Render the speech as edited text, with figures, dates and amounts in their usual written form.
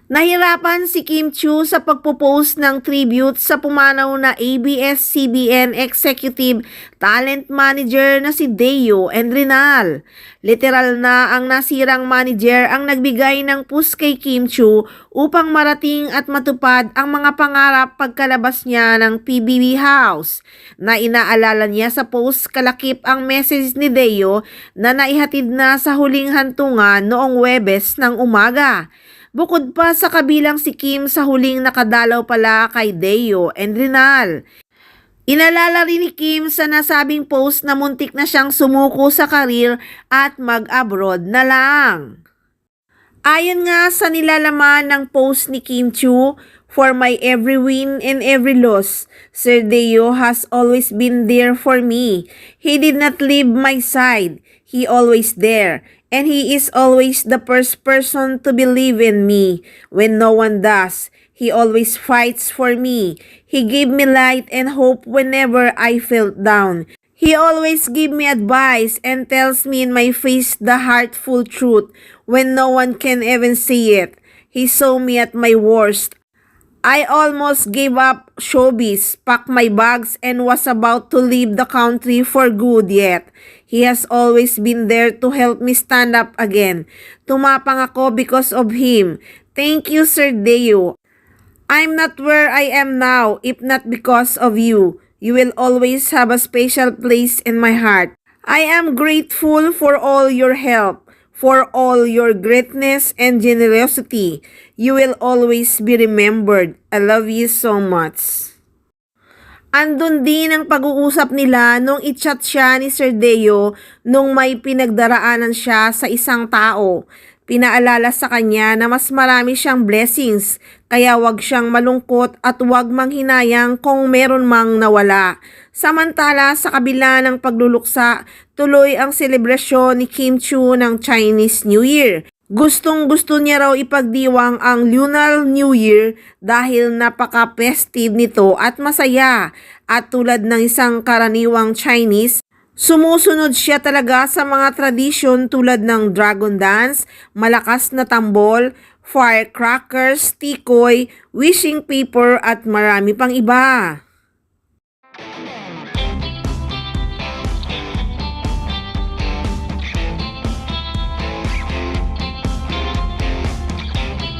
Nahirapan si Kim Chiu sa pagpo-post ng tribute sa pumanaw na ABS-CBN Executive Talent Manager na si Deo Endrinal. Literal na ang nasirang manager ang nagbigay ng push kay Kim Chiu upang marating at matupad ang mga pangarap pagkalabas niya ng PBB House. Na inaalala niya sa post kalakip ang message ni Deo na naihatid na sa huling hantungan noong Huwebes ng umaga. Bukod pa sa kabilang si Kim sa huling nakadalaw pala kay Deo Endrinal. Inalala rin ni Kim sa nasabing post na muntik na siyang sumuko sa karir at mag-abroad na lang. Ayon nga sa nilalaman ng post ni Kim Chiu, for my every win and every loss, Sir Deo has always been there for me. He did not leave my side. He always there. And he is always the first person to believe in me when no one does. He always fights for me. He gave me light and hope whenever I felt down. He always gives me advice and tells me in my face the heartful truth when no one can even see it. He saw me at my worst. I almost gave up showbiz, packed my bags, and was about to leave the country for good yet. He has always been there to help me stand up again. Tumapang ako because of him. Thank you, Sir Deo. I'm not where I am now if not because of you. You will always have a special place in my heart. I am grateful for all your help, for all your greatness and generosity. You will always be remembered. I love you so much. Andun din ang pag-uusap nila nung i-chat siya ni Sir Deo nung may pinagdaraanan siya sa isang tao. Pinaalala sa kanya na mas marami siyang blessings, kaya wag siyang malungkot at wag manghinayang kung meron mang nawala. Samantala sa kabila ng pagluluksa, tuloy ang selebrasyon ni Kim Chiu ng Chinese New Year. Gustong-gusto niya raw ipagdiwang ang Lunar New Year dahil napaka-festive nito at masaya. At tulad ng isang karaniwang Chinese, sumusunod siya talaga sa mga tradisyon tulad ng dragon dance, malakas na tambol, firecrackers, tikoy, wishing paper at marami pang iba.